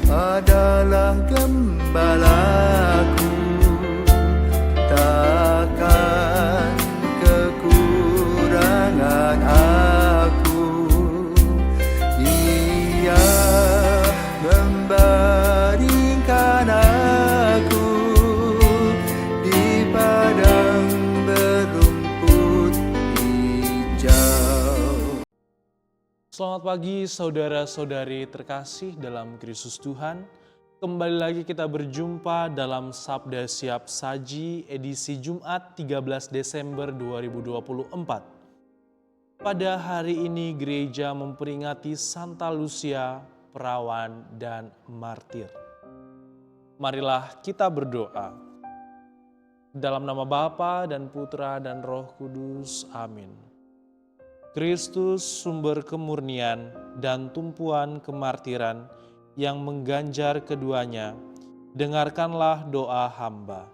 adalah gembalaku, takkan kekurangan aku. Ia membaringkan aku di padang berumput hijau. Selamat pagi saudara-saudari terkasih dalam Kristus Tuhan. Kembali lagi kita berjumpa dalam Sabda Siap Saji edisi Jumat 13 Desember 2024. Pada hari ini gereja memperingati Santa Lucia, perawan dan martir. Marilah kita berdoa. Dalam nama Bapa dan Putra dan Roh Kudus. Amin. Kristus sumber kemurnian dan tumpuan kemartiran yang mengganjar keduanya, dengarkanlah doa hamba.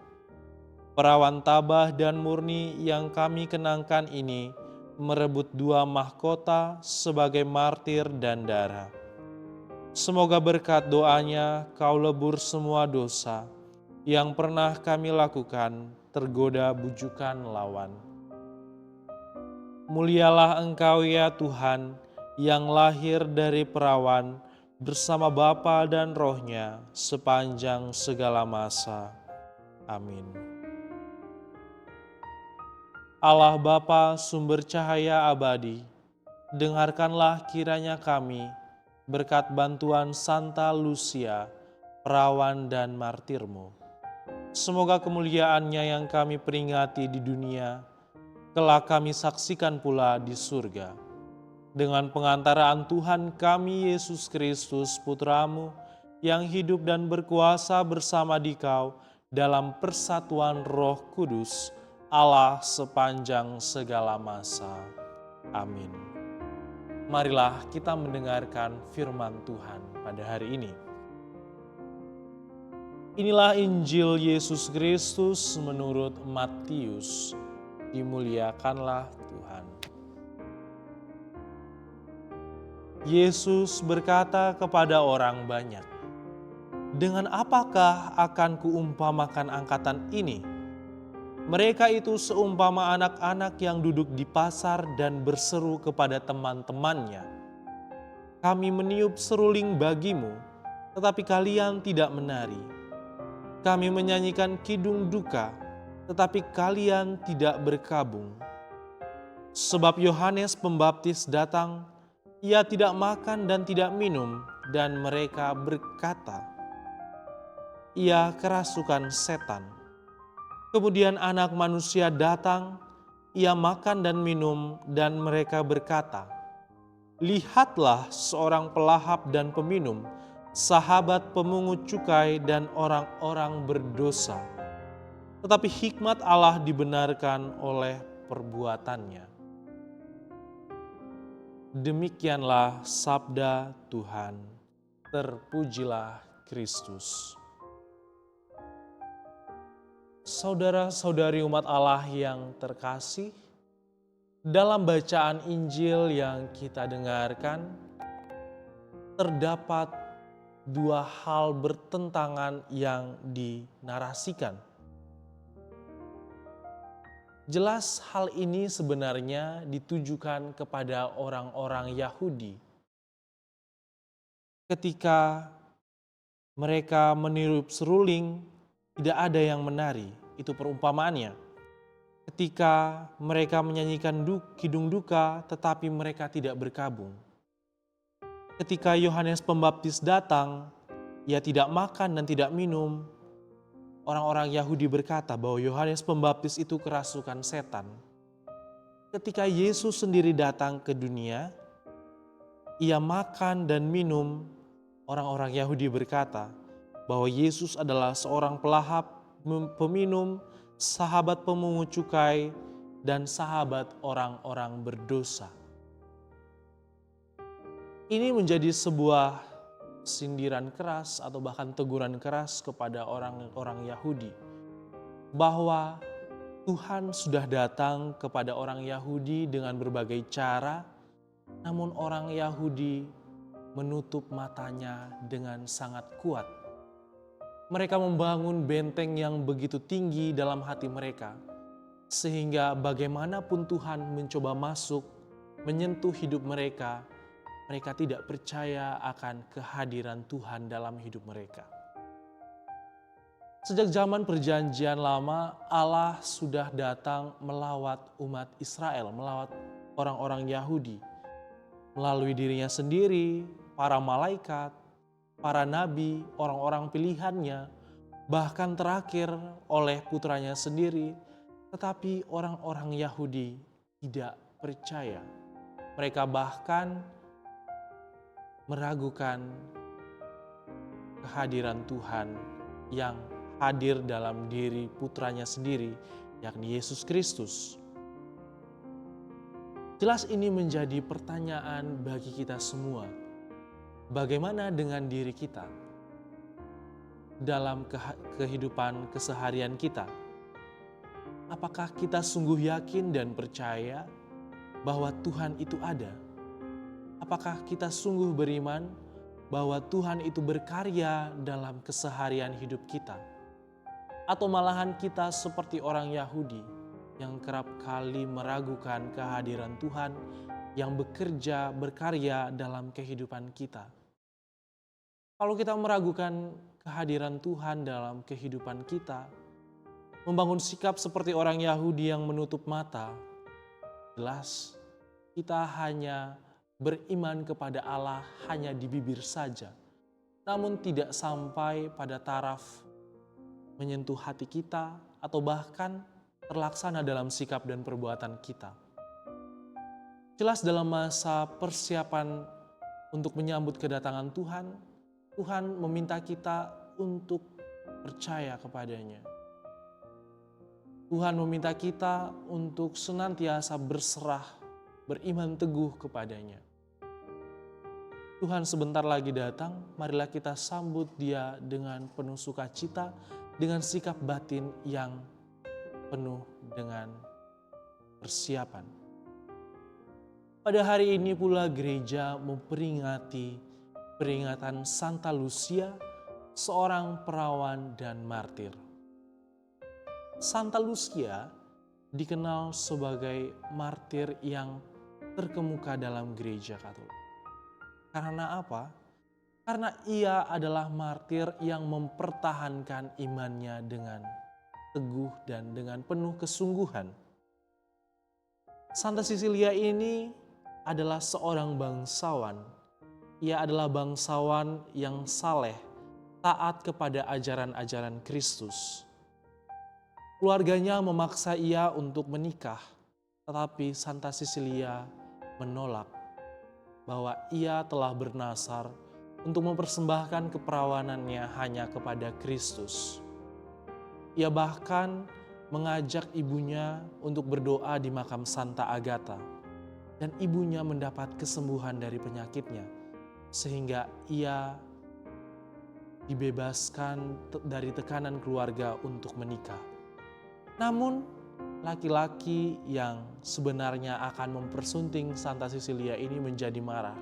Perawan tabah dan murni yang kami kenangkan ini merebut 2 mahkota sebagai martir dan darah. Semoga berkat doanya kau lebur semua dosa yang pernah kami lakukan, tergoda bujukan lawan. Mulialah Engkau ya Tuhan, yang lahir dari perawan bersama Bapa dan Roh-Nya sepanjang segala masa. Amin. Allah Bapa sumber cahaya abadi, dengarkanlah kiranya kami berkat bantuan Santa Lucia, perawan dan martir-Mu. Semoga kemuliaannya yang kami peringati di dunia, kelak kami saksikan pula di surga. Dengan pengantaraan Tuhan kami Yesus Kristus Putra-Mu, yang hidup dan berkuasa bersama Dikau dalam persatuan Roh Kudus, Allah sepanjang segala masa. Amin. Marilah kita mendengarkan firman Tuhan pada hari ini. Inilah Injil Yesus Kristus menurut Matius. Dimuliakanlah Tuhan. Yesus berkata kepada orang banyak, "Dengan apakah akan kuumpamakan angkatan ini? Mereka itu seumpama anak-anak yang duduk di pasar dan berseru kepada teman-temannya, 'Kami meniup seruling bagimu, tetapi kalian tidak menari. Kami menyanyikan kidung duka, tetapi kalian tidak berkabung.' Sebab Yohanes Pembaptis datang, ia tidak makan dan tidak minum, dan mereka berkata, 'Ia kerasukan setan.' Kemudian Anak Manusia datang, ia makan dan minum, dan mereka berkata, 'Lihatlah seorang pelahap dan peminum, sahabat pemungut cukai dan orang-orang berdosa.' Tetapi hikmat Allah dibenarkan oleh perbuatannya." Demikianlah sabda Tuhan. Terpujilah Kristus. Saudara-saudari umat Allah yang terkasih, dalam bacaan Injil yang kita dengarkan, terdapat 2 hal bertentangan yang dinarasikan. Jelas hal ini sebenarnya ditujukan kepada orang-orang Yahudi. Ketika mereka meniup seruling, tidak ada yang menari, itu perumpamaannya. Ketika mereka menyanyikan kidung duka, tetapi mereka tidak berkabung. Ketika Yohanes Pembaptis datang, ia tidak makan dan tidak minum. Orang-orang Yahudi berkata bahwa Yohanes Pembaptis itu kerasukan setan. Ketika Yesus sendiri datang ke dunia, ia makan dan minum. Orang-orang Yahudi berkata bahwa Yesus adalah seorang pelahap, peminum, sahabat pemungut cukai, dan sahabat orang-orang berdosa. Ini menjadi sebuah sindiran keras atau bahkan teguran keras kepada orang-orang Yahudi, bahwa Tuhan sudah datang kepada orang Yahudi dengan berbagai cara, namun orang Yahudi menutup matanya dengan sangat kuat. Mereka membangun benteng yang begitu tinggi dalam hati mereka, sehingga bagaimanapun Tuhan mencoba masuk, menyentuh hidup mereka, mereka tidak percaya akan kehadiran Tuhan dalam hidup mereka. Sejak zaman Perjanjian Lama, Allah sudah datang melawat umat Israel, melawat orang-orang Yahudi, melalui dirinya sendiri, para malaikat, para nabi, orang-orang pilihannya, bahkan terakhir oleh putranya sendiri. Tetapi orang-orang Yahudi tidak percaya. Mereka bahkan meragukan kehadiran Tuhan yang hadir dalam diri putranya sendiri, yakni Yesus Kristus. Jelas ini menjadi pertanyaan bagi kita semua. Bagaimana dengan diri kita dalam kehidupan keseharian kita? Apakah kita sungguh yakin dan percaya bahwa Tuhan itu ada? Apakah kita sungguh beriman bahwa Tuhan itu berkarya dalam keseharian hidup kita? Atau malahan kita seperti orang Yahudi yang kerap kali meragukan kehadiran Tuhan yang bekerja, berkarya dalam kehidupan kita. Kalau kita meragukan kehadiran Tuhan dalam kehidupan kita, membangun sikap seperti orang Yahudi yang menutup mata, jelas kita hanya beriman kepada Allah hanya di bibir saja, namun tidak sampai pada taraf menyentuh hati kita atau bahkan terlaksana dalam sikap dan perbuatan kita. Jelas dalam masa persiapan untuk menyambut kedatangan Tuhan, Tuhan meminta kita untuk percaya kepadanya. Tuhan meminta kita untuk senantiasa berserah, beriman teguh kepadanya. Tuhan sebentar lagi datang, marilah kita sambut Dia dengan penuh sukacita, dengan sikap batin yang penuh dengan persiapan. Pada hari ini pula gereja memperingati peringatan Santa Lucia, seorang perawan dan martir. Santa Lucia dikenal sebagai martir yang terkemuka dalam gereja Katolik. Karena apa? Karena ia adalah martir yang mempertahankan imannya dengan teguh dan dengan penuh kesungguhan. Santa Cecilia ini adalah seorang bangsawan. Ia adalah bangsawan yang saleh, taat kepada ajaran-ajaran Kristus. Keluarganya memaksa ia untuk menikah, tetapi Santa Cecilia menolak bahwa ia telah bernasar untuk mempersembahkan keperawanannya hanya kepada Kristus. Ia bahkan mengajak ibunya untuk berdoa di makam Santa Agatha, dan ibunya mendapat kesembuhan dari penyakitnya, sehingga ia dibebaskan dari tekanan keluarga untuk menikah. Namun, laki-laki yang sebenarnya akan mempersunting Santa Cecilia ini menjadi marah.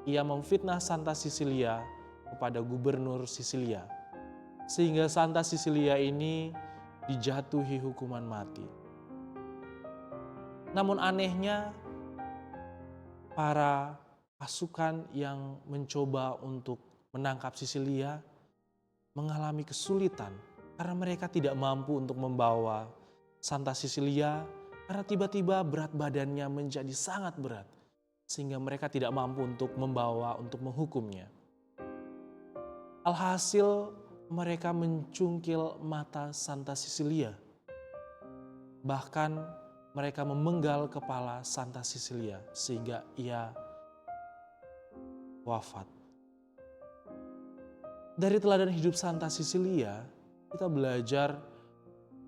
Ia memfitnah Santa Cecilia kepada gubernur Sisilia, sehingga Santa Cecilia ini dijatuhi hukuman mati. Namun anehnya, para pasukan yang mencoba untuk menangkap Cecilia mengalami kesulitan karena mereka tidak mampu untuk membawa Santa Cecilia karena tiba-tiba berat badannya menjadi sangat berat sehingga mereka tidak mampu untuk membawa, untuk menghukumnya. Alhasil mereka mencungkil mata Santa Cecilia. Bahkan mereka memenggal kepala Santa Cecilia sehingga ia wafat. Dari teladan hidup Santa Cecilia, kita belajar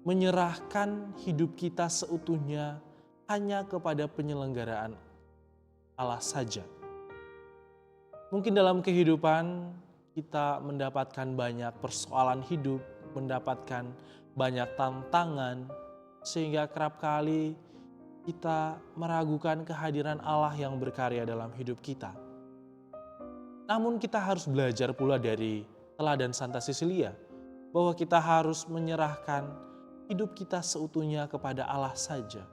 menyerahkan hidup kita seutuhnya hanya kepada penyelenggaraan Allah saja. Mungkin dalam kehidupan kita mendapatkan banyak persoalan hidup, mendapatkan banyak tantangan, sehingga kerap kali kita meragukan kehadiran Allah yang berkarya dalam hidup kita. Namun kita harus belajar pula dari teladan Santa Cecilia, bahwa kita harus menyerahkan hidup kita seutuhnya kepada Allah saja.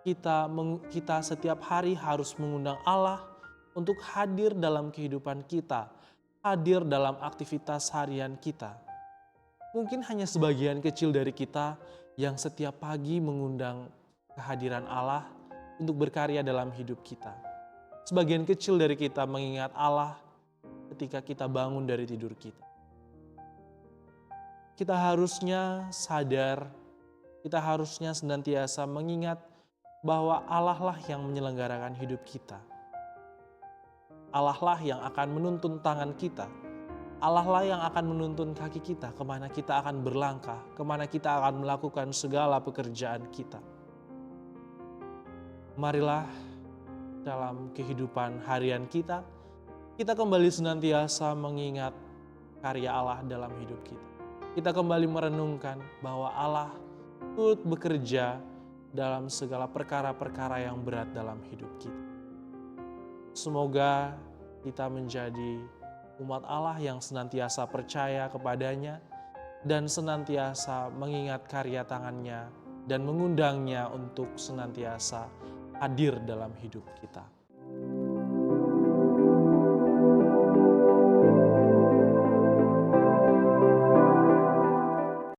Kita setiap hari harus mengundang Allah untuk hadir dalam kehidupan kita, hadir dalam aktivitas harian kita. Mungkin hanya sebagian kecil dari kita yang setiap pagi mengundang kehadiran Allah untuk berkarya dalam hidup kita. Sebagian kecil dari kita mengingat Allah ketika kita bangun dari tidur kita. Kita harusnya sadar, kita harusnya senantiasa mengingat bahwa Allah lah yang menyelenggarakan hidup kita. Allah lah yang akan menuntun tangan kita. Allah lah yang akan menuntun kaki kita kemana kita akan berlangkah, kemana kita akan melakukan segala pekerjaan kita. Marilah dalam kehidupan harian kita kembali senantiasa mengingat karya Allah dalam hidup kita. Kita kembali merenungkan bahwa Allah turut bekerja dalam segala perkara-perkara yang berat dalam hidup kita. Semoga kita menjadi umat Allah yang senantiasa percaya kepadanya dan senantiasa mengingat karya tangannya dan mengundangnya untuk senantiasa hadir dalam hidup kita.